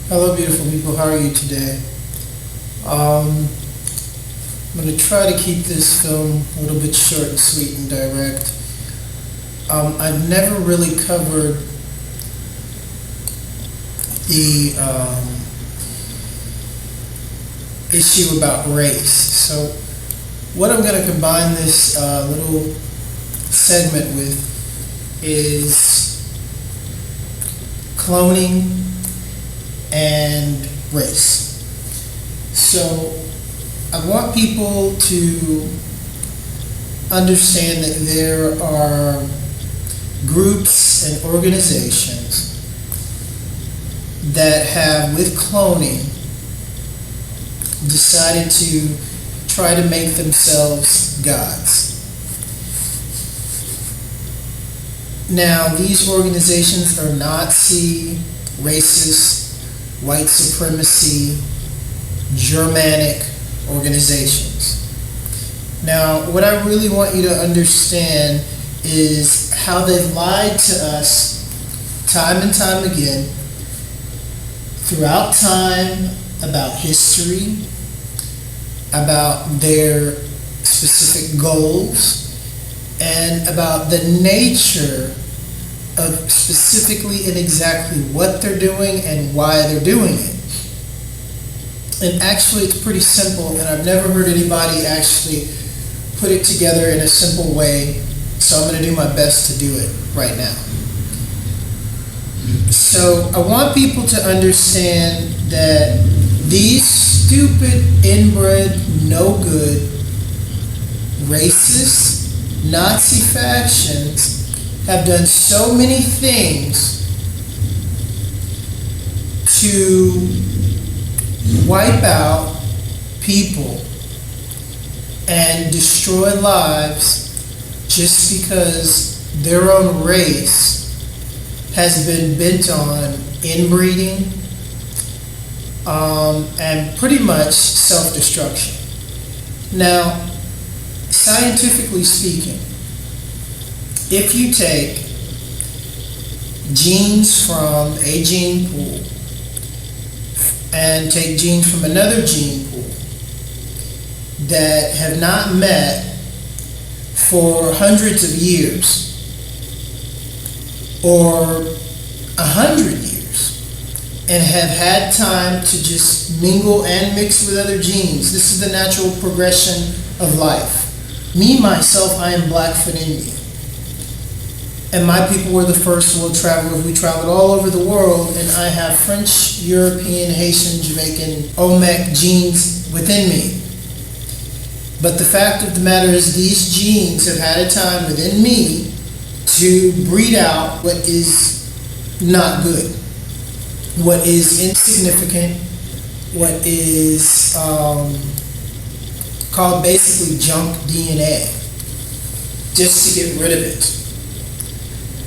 Hello, beautiful people. How are you today? I'm going to try to keep this film a little bit short and sweet and direct. I've never really covered the issue about race. So what I'm going to combine this little segment with is cloning and race. So I want people to understand that there are groups and organizations that have, with cloning, decided to try to make themselves gods. Now, these organizations are Nazi, racist, white supremacy, Germanic organizations. Now, what I really want you to understand is how they've lied to us time and time again throughout time about history, about their specific goals, and about the nature of specifically and exactly what they're doing and why they're doing it. And actually, it's pretty simple, and I've never heard anybody actually put it together in a simple way, so I'm going to do my best to do it right now. So I want people to understand that these stupid, inbred, no good, racist, Nazi factions have done so many things to wipe out people and destroy lives just because their own race has been bent on inbreeding and pretty much self-destruction. Now, scientifically speaking, if you take genes from a gene pool and take genes from another gene pool that have not met for hundreds of years or 100 years and have had time to just mingle and mix with other genes, this is the natural progression of life. Me, myself, I am Blackfoot Indian. And my people were the first world travelers. We traveled all over the world, and I have French, European, Haitian, Jamaican, Olmec genes within me. But the fact of the matter is these genes have had a time within me to breed out what is not good, what is insignificant, what is called basically junk DNA, just to get rid of it.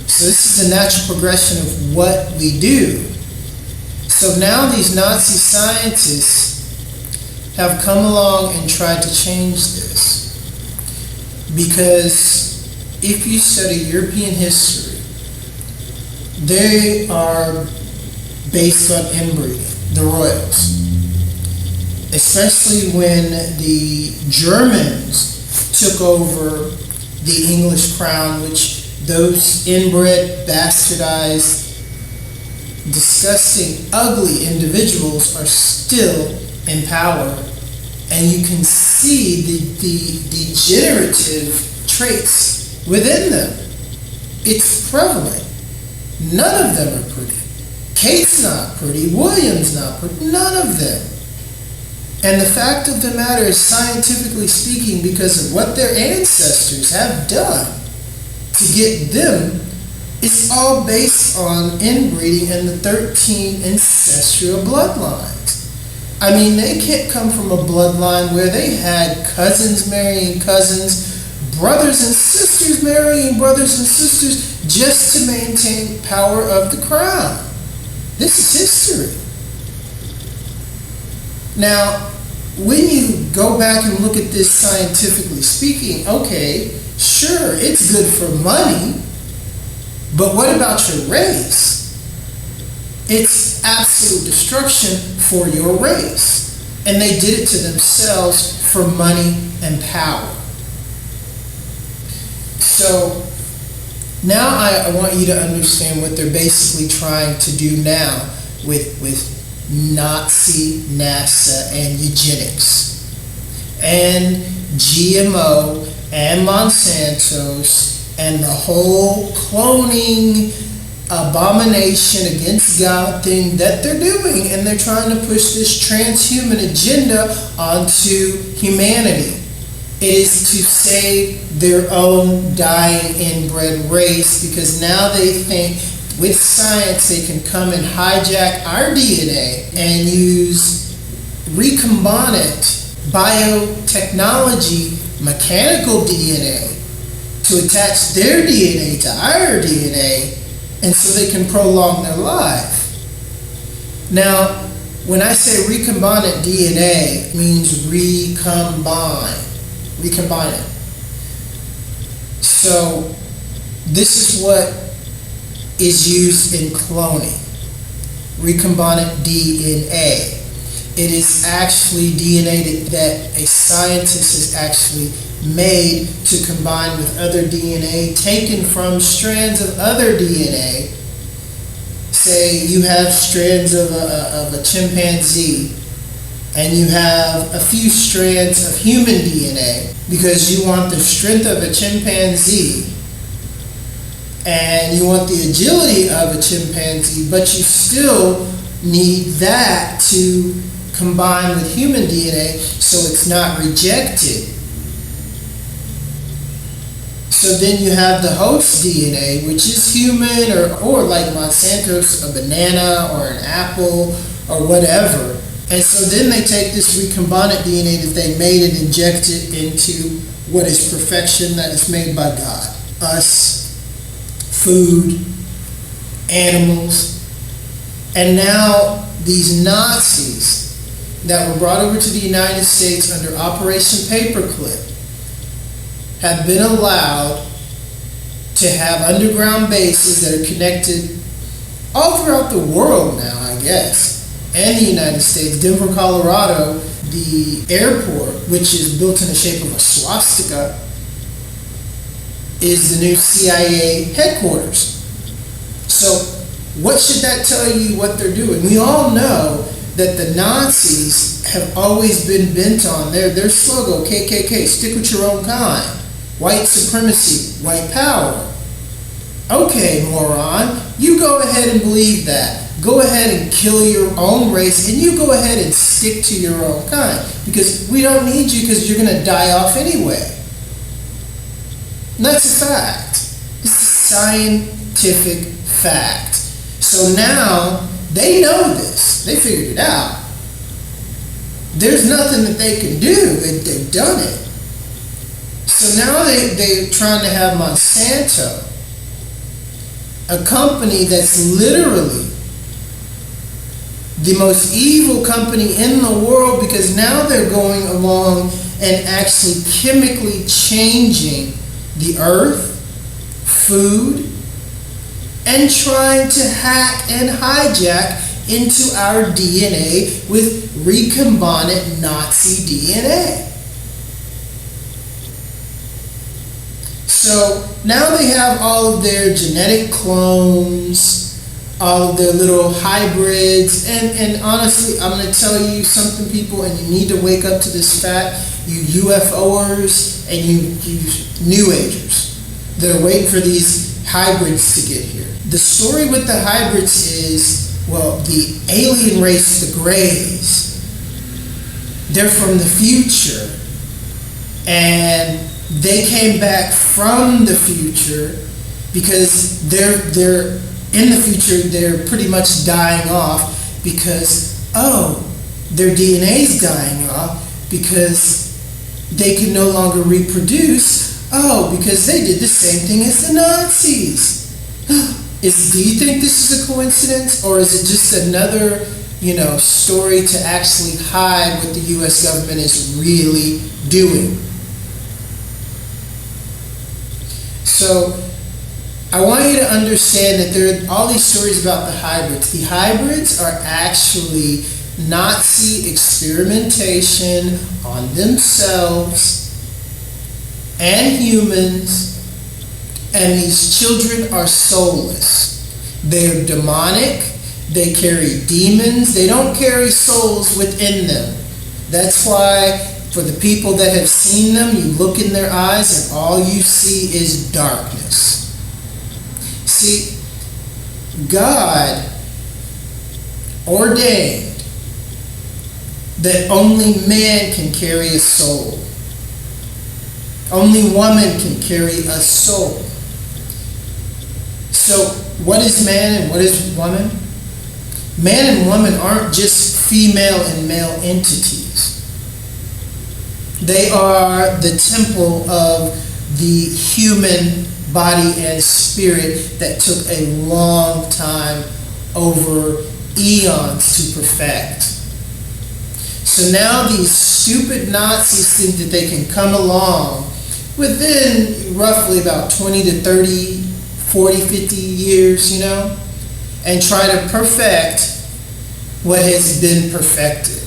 So this is the natural progression of what we do. So now these Nazi scientists have come along and tried to change this. Because if you study European history, they are based on inbreeding, the royals. Especially when the Germans took over the English crown, which those inbred, bastardized, disgusting, ugly individuals are still in power. And you can see the degenerative traits within them. It's prevalent. None of them are pretty. Kate's not pretty. William's not pretty. None of them. And the fact of the matter is, scientifically speaking, because of what their ancestors have done to get them, it's all based on inbreeding and the 13 ancestral bloodlines. I mean, they can't come from a bloodline where they had cousins marrying cousins, brothers and sisters marrying brothers and sisters just to maintain power of the crown. This is history. Now, when you go back and look at this scientifically speaking, okay, sure, it's good for money, but what about your race? It's absolute destruction for your race. And they did it to themselves for money and power. So now I want you to understand what they're basically trying to do now with Nazi, NASA, and eugenics, and GMO, and Monsanto's, and the whole cloning abomination against God thing that they're doing, and they're trying to push this transhuman agenda onto humanity. It is to save their own dying inbred race, because now they think with science they can come and hijack our DNA and use recombinant biotechnology, mechanical DNA, to attach their DNA to our DNA, and so they can prolong their life. Now, when I say recombinant DNA, it means recombine it. So this is what is used in cloning, recombinant DNA. It is actually DNA that a scientist has actually made to combine with other DNA taken from strands of other DNA. Say you have strands of a chimpanzee, and you have a few strands of human DNA because you want the strength of a chimpanzee and you want the agility of a chimpanzee, but you still need that to combine with human DNA so it's not rejected. So then you have the host DNA, which is human, or like Monsanto's, a banana or an apple or whatever. And so then they take this recombinant DNA that they made and inject it into what is perfection that is made by God. Us, food, animals. And now these Nazis that were brought over to the United States under Operation Paperclip have been allowed to have underground bases that are connected all throughout the world now, I guess, and the United States. Denver, Colorado, the airport, which is built in the shape of a swastika, is the new CIA headquarters. So what should that tell you what they're doing? We all know that the Nazis have always been bent on their slogan, KKK, stick with your own kind, white supremacy, white power. Okay, moron, you go ahead and believe that. Go ahead and kill your own race, and you go ahead and stick to your own kind, because we don't need you because you're going to die off anyway. And that's a fact. It's a scientific fact. So now they know this. They figured it out. There's nothing that they can do. They've done it. So now they're trying to have Monsanto, a company that's literally the most evil company in the world, because now they're going along and actually chemically changing the earth, food, and trying to hack and hijack into our DNA with recombinant Nazi DNA. So now they have all of their genetic clones, all of their little hybrids, and honestly, I'm going to tell you something, people, and you need to wake up to this fact, you UFOers and you New Agers that are waiting for these hybrids to get here. The story with the hybrids is, well, the alien race, the Greys, they're from the future, and they came back from the future because they're in the future, they're pretty much dying off because, their DNA's dying off because they can no longer reproduce, because they did the same thing as the Nazis. Do you think this is a coincidence, or is it just another, story to actually hide what the U.S. government is really doing? So I want you to understand that there are all these stories about the hybrids. The hybrids are actually Nazi experimentation on themselves and humans, and these children are soulless. They're demonic, they carry demons, they don't carry souls within them. That's why for the people that have seen them, you look in their eyes and all you see is darkness. See, God ordained that only man can carry a soul. Only woman can carry a soul. So, what is man and what is woman? Man and woman aren't just female and male entities. They are the temple of the human body and spirit that took a long time, over eons, to perfect. So now these stupid Nazis think that they can come along within roughly about 20 to 30, 40, 50 years, and try to perfect what has been perfected.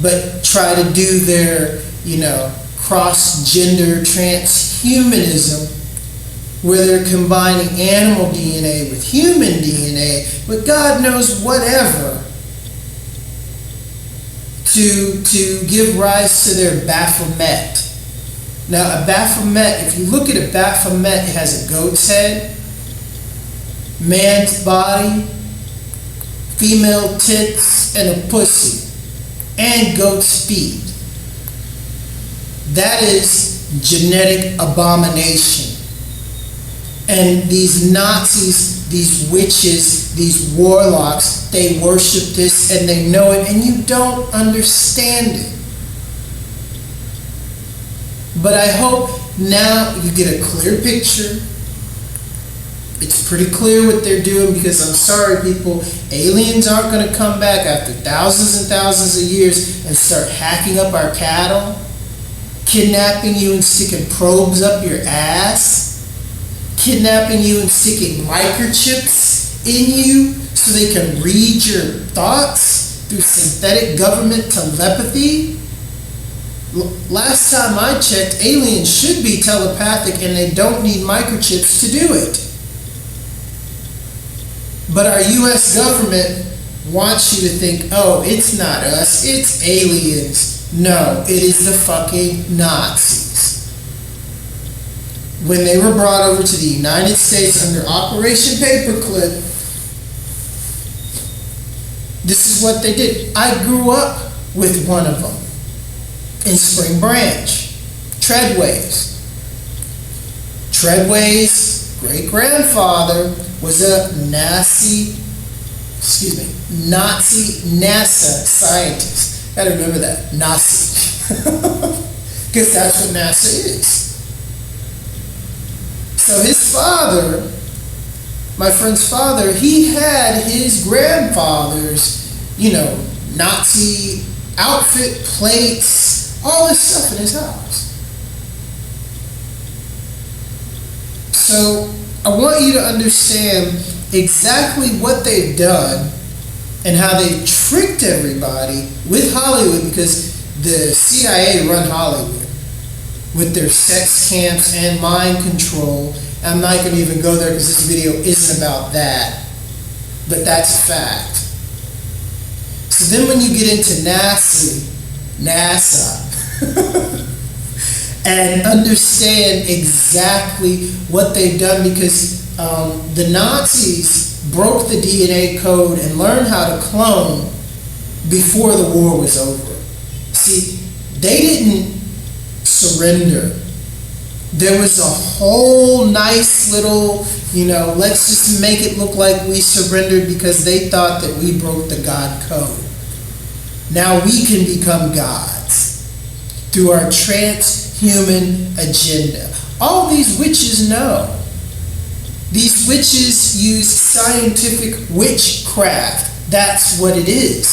But try to do their, cross-gender transhumanism, where they're combining animal DNA with human DNA, with God knows whatever, to give rise to their Baphomet. Now, a Baphomet, if you look at a Baphomet, it has a goat's head, man's body, female tits, and a pussy, and goat's feet. That is genetic abomination. And these Nazis, these witches, these warlocks, they worship this and they know it, and you don't understand it. But I hope now you get a clear picture. It's pretty clear what they're doing, because I'm sorry, people, aliens aren't going to come back after thousands and thousands of years and start hacking up our cattle, kidnapping you and sticking probes up your ass, kidnapping you and sticking microchips in you so they can read your thoughts through synthetic government telepathy. Last time I checked, aliens should be telepathic and they don't need microchips to do it. But our US government wants you to think, oh, it's not us, it's aliens. No, it is the fucking Nazis. When they were brought over to the United States under Operation Paperclip, this is what they did. I grew up with one of them in Spring Branch, Treadway's. Treadway's great-grandfather was a Nazi NASA scientist. Gotta remember that, Nazi. Because that's what NASA is. So his father, my friend's father, he had his grandfather's, Nazi outfit, plates, all this stuff in his house. So I want you to understand exactly what they've done and how they tricked everybody with Hollywood, because the CIA run Hollywood with their sex camps and mind control. I'm not going to even go there because this video isn't about that, but that's a fact. So then when you get into NASA, and understand exactly what they've done, because the Nazis broke the DNA code and learned how to clone before the war was over. See, they didn't surrender. There was a whole nice little, let's just make it look like we surrendered because they thought that we broke the God code. Now we can become gods through our transhuman agenda. All these witches know. These witches use scientific witchcraft. That's what it is.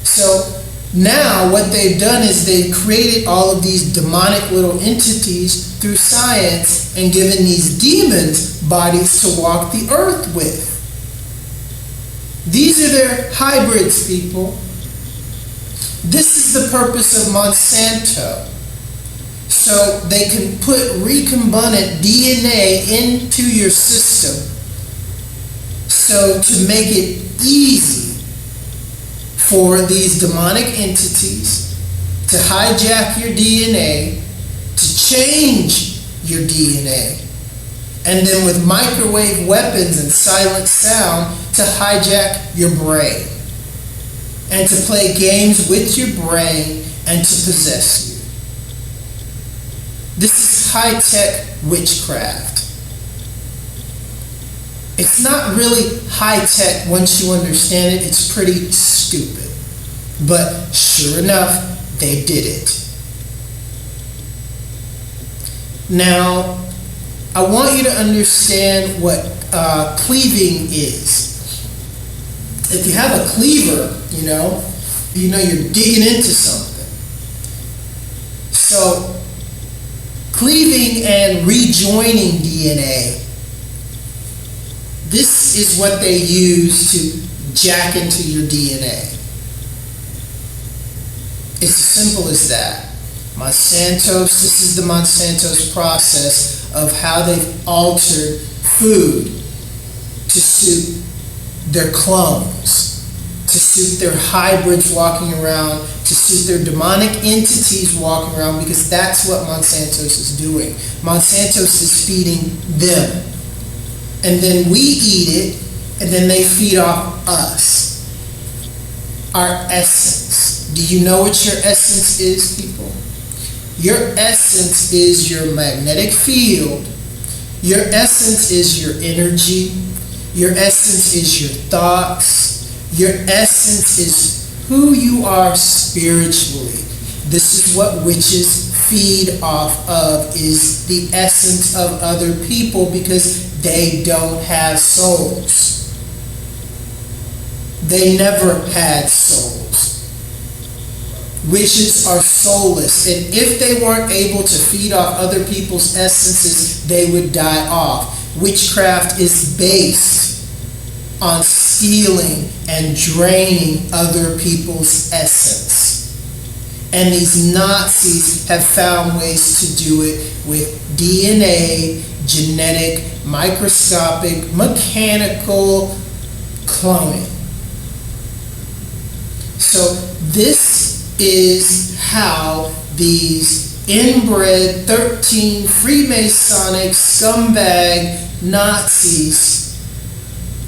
So Now, what they've done is they've created all of these demonic little entities through science and given these demons bodies to walk the earth with. These are their hybrids, people. This is the purpose of Monsanto. So they can put recombinant DNA into your system so to make it easy for these demonic entities to hijack your DNA, to change your DNA, and then with microwave weapons and silent sound to hijack your brain and to play games with your brain and to possess you. This is high-tech witchcraft. It's not really high-tech once you understand it. It's pretty stupid. But sure enough, they did it. Now, I want you to understand what cleaving is. If you have a cleaver, you know you're digging into something. So, cleaving and rejoining DNA, this is what they use to jack into your DNA. It's as simple as that. This is the Monsanto's process of how they've altered food to suit their clones, to suit their hybrids walking around, to suit their demonic entities walking around, because that's what Monsanto's is doing. Monsanto's is feeding them. And then we eat it, and then they feed off us. Our essence. Do you know what your essence is, people? Your essence is your magnetic field. Your essence is your energy. Your essence is your thoughts. Your essence is who you are spiritually. This is what witches feed off of, is the essence of other people, because they don't have souls. They never had souls. Witches are soulless, and if they weren't able to feed off other people's essences, they would die off. Witchcraft is based on stealing and draining other people's essence. And these Nazis have found ways to do it with DNA, genetic, microscopic, mechanical cloning. So this is how these inbred 13 Freemasonic scumbag Nazis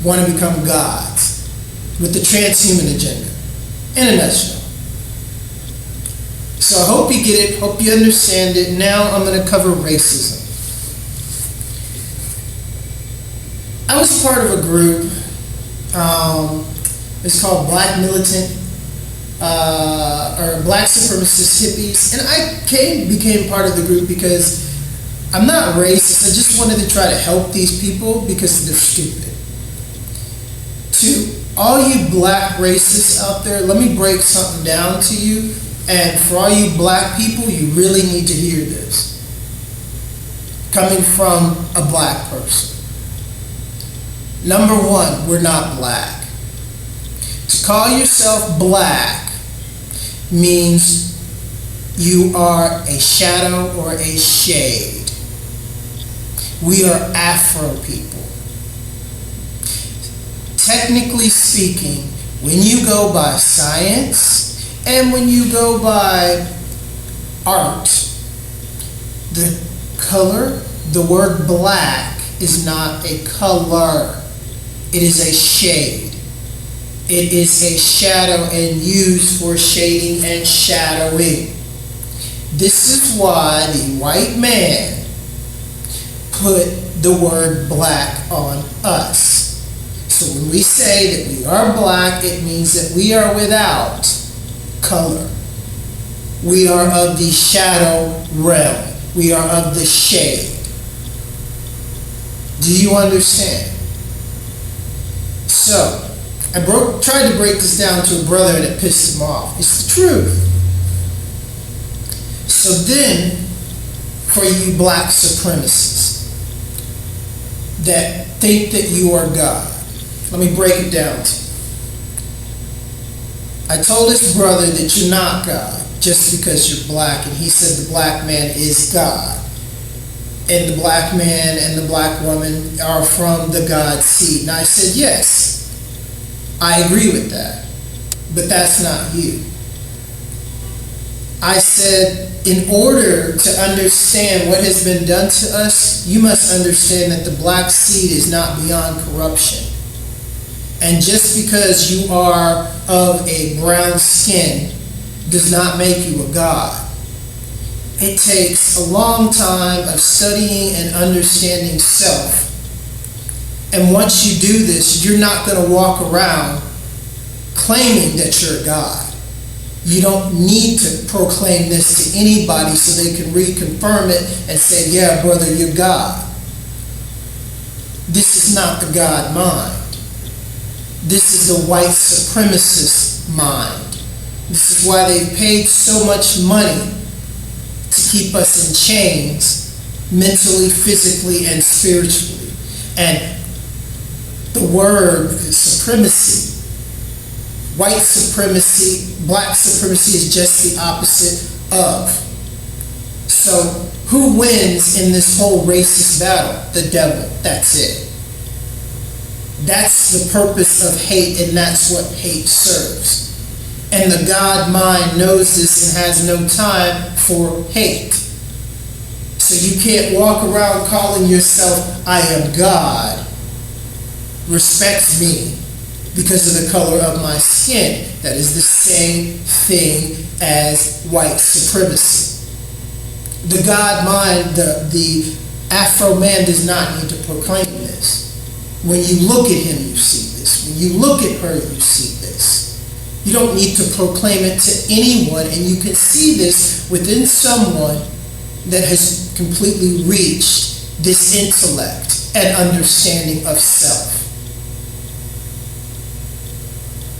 want to become gods with the transhuman agenda, in a nutshell. So I hope you get it, hope you understand it. Now I'm going to cover racism. I was part of a group, it's called Black Militant, or Black Supremacist Hippies, and I became part of the group because I'm not racist, I just wanted to try to help these people because they're stupid. To all you black racists out there, let me break something down to you, and for all you black people, you really need to hear this. Coming from a black person. Number one, we're not black. To call yourself black means you are a shadow or a shade. We are Afro people. Technically speaking, when you go by science and when you go by art, the color, the word black is not a color. It is a shade. It is a shadow and used for shading and shadowing. This is why the white man put the word black on us. So when we say that we are black, it means that we are without color. We are of the shadow realm. We are of the shade. Do you understand? So, tried to break this down to a brother and it pissed him off. It's the truth. So then, for you black supremacists that think that you are God, let me break it down to you. I told this brother that you're not God just because you're black, and he said the black man is God. And the black man and the black woman are from the God seed. And I said, yes, I agree with that, but that's not you. I said, in order to understand what has been done to us, you must understand that the black seed is not beyond corruption. And just because you are of a brown skin does not make you a god. It takes a long time of studying and understanding self. And once you do this, you're not going to walk around claiming that you're a god. You don't need to proclaim this to anybody so they can reconfirm it and say, yeah, brother, you're God. This is not the God mind. This is the white supremacist mind. This is why they've paid so much money to keep us in chains, mentally, physically, and spiritually. And the word supremacy, white supremacy, black supremacy is just the opposite of. So who wins in this whole racist battle? The devil. That's it. That's the purpose of hate, and that's what hate serves. And the God mind knows this and has no time for hate. So you can't walk around calling yourself, I am God. Respect me because of the color of my skin. That is the same thing as white supremacy. The God mind, the Afro man does not need to proclaim this. When you look at him, you see this. When you look at her, you see this. You don't need to proclaim it to anyone, and you can see this within someone that has completely reached this intellect and understanding of self.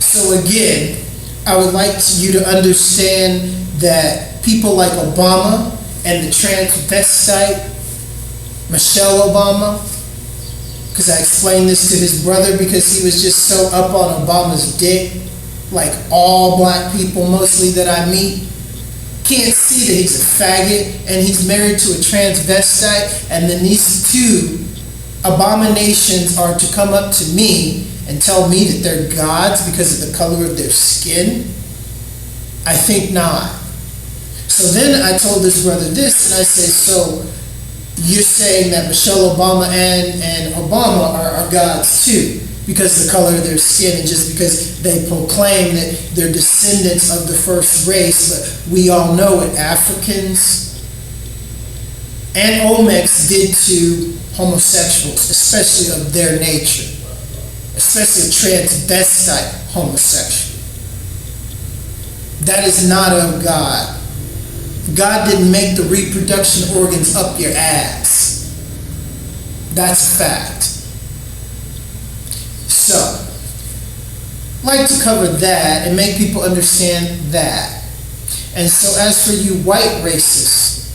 So again, I would like you to understand that people like Obama and the transvestite Michelle Obama, because I explained this to his brother because he was just so up on Obama's dick, like all black people mostly that I meet, can't see that he's a faggot and he's married to a transvestite, and then these two abominations are to come up to me and tell me that they're gods because of the color of their skin? I think not. So then I told this brother this, and I said, so you're saying that Michelle Obama and Obama are gods too because of the color of their skin and just because they proclaim that they're descendants of the first race, but we all know what Africans and Olmecs did to homosexuals, especially of their nature. Especially a transvestite homosexual. That is not of God. God didn't make the reproduction organs up your ass. That's a fact. So, I'd like to cover that and make people understand that. And so as for you white racists,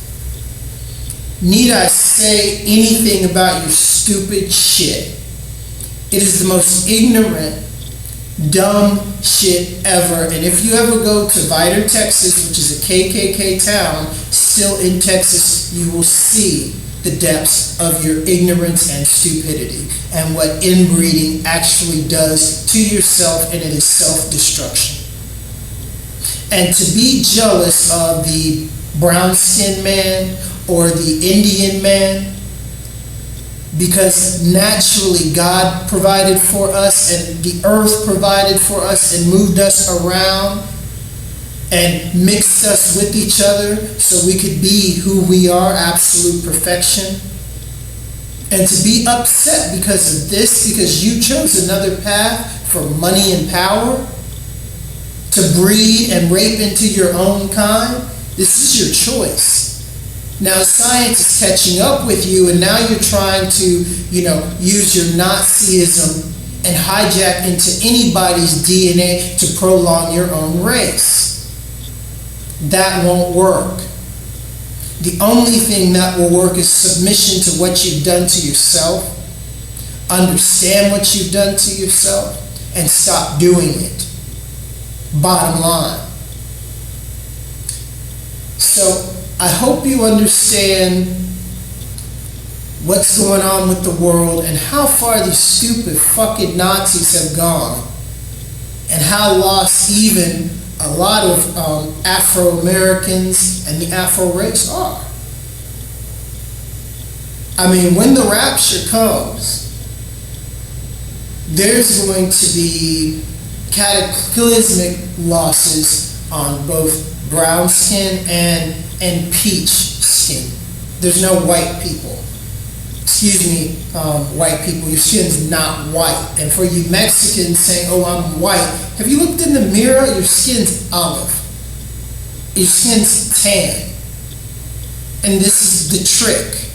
need I say anything about your stupid shit? It is the most ignorant, dumb shit ever. And if you ever go to Vidor, Texas, which is a KKK town, still in Texas, you will see the depths of your ignorance and stupidity and what inbreeding actually does to yourself, and it is self-destruction. And to be jealous of the brown-skinned man or the Indian man, because naturally God provided for us and the earth provided for us and moved us around and mixed us with each other so we could be who we are, absolute perfection. And to be upset because of this, because you chose another path for money and power, to breed and rape into your own kind, this is your choice. Now science is catching up with you, and now you're trying to, use your Nazism and hijack into anybody's DNA to prolong your own race. That won't work. The only thing that will work is submission to what you've done to yourself, understand what you've done to yourself, and stop doing it. Bottom line. So I hope you understand what's going on with the world and how far these stupid fucking Nazis have gone, and how lost even a lot of Afro-Americans and the Afro race are. I mean, when the rapture comes, there's going to be cataclysmic losses on both brown skin and peach skin. There's no white people. Excuse me, white people, your skin's not white. And for you Mexicans saying, oh, I'm white, have you looked in the mirror? Your skin's olive. Your skin's tan. And this is the trick.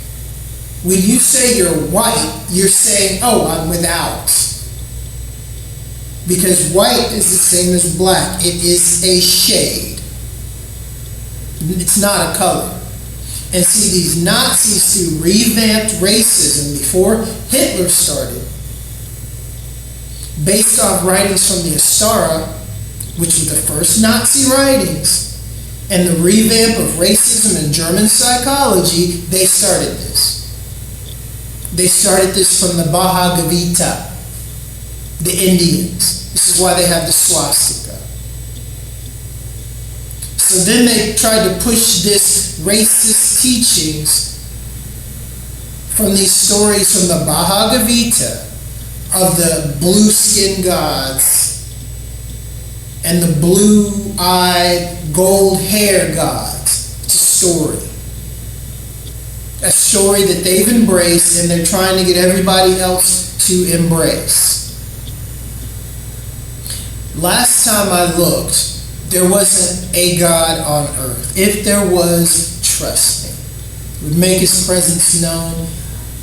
When you say you're white, you're saying, oh, I'm without. Because white is the same as black. It is a shade. It's not a color. And see, these Nazis who revamped racism before Hitler started, based off writings from the Astara, which were the first Nazi writings, and the revamp of racism and German psychology, they started this. They started this from the Bhagavad Gita, the Indians. This is why they have the swastika. So then they tried to push this racist teachings from these stories from the Bhagavad Gita of the blue-skinned gods and the blue-eyed, gold-haired gods to story. A story that they've embraced and they're trying to get everybody else to embrace. Last time I looked, there wasn't a God on earth. If there was, trust me, would make his presence known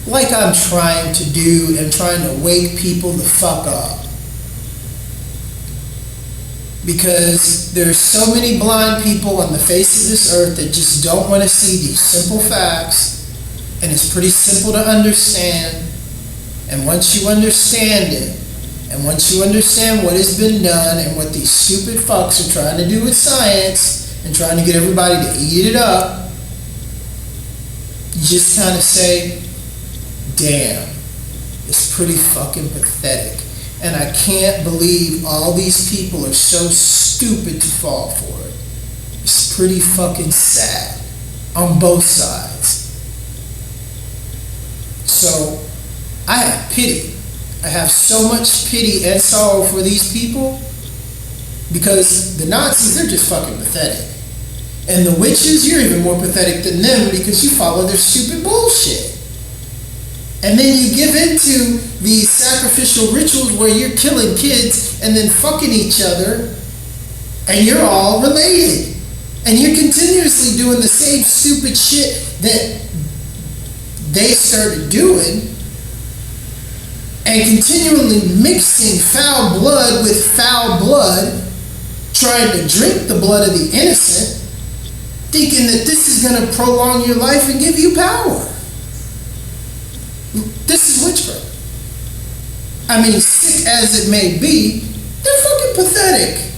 like I'm trying to do and trying to wake people the fuck up. Because there's so many blind people on the face of this earth that just don't want to see these simple facts, and it's pretty simple to understand. And once you understand it, and once you understand what has been done and what these stupid fucks are trying to do with science and trying to get everybody to eat it up, you just kind of say, damn, it's pretty fucking pathetic. And I can't believe all these people are so stupid to fall for it. It's pretty fucking sad on both sides. So I have pity. I have so much pity and sorrow for these people because the Nazis, they're just fucking pathetic. And the witches, you're even more pathetic than them because you follow their stupid bullshit. And then you give into these sacrificial rituals where you're killing kids and then fucking each other, and you're all related. And you're continuously doing the same stupid shit that they started doing, and continually mixing foul blood with foul blood, trying to drink the blood of the innocent, thinking that this is going to prolong your life and give you power. This is witchcraft. I mean, sick as it may be, they're fucking pathetic.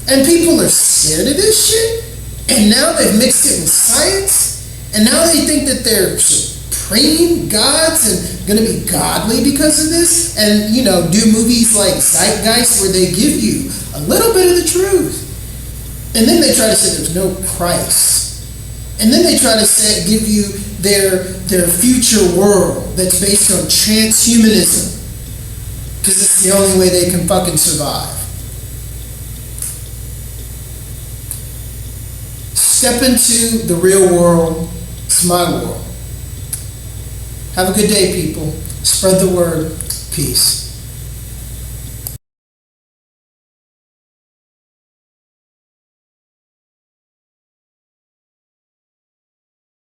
And people are scared of this shit, and now they've mixed it with science, and now they think that they're supreme gods and going to be godly because of this, and, you know, do movies like Zeitgeist where they give you a little bit of the truth. And then they try to say there's no Christ. And then they try to say, give you their future world that's based on transhumanism, because it's the only way they can fucking survive. Step into the real world. It's my world. Have a good day, people. Spread the word. Peace.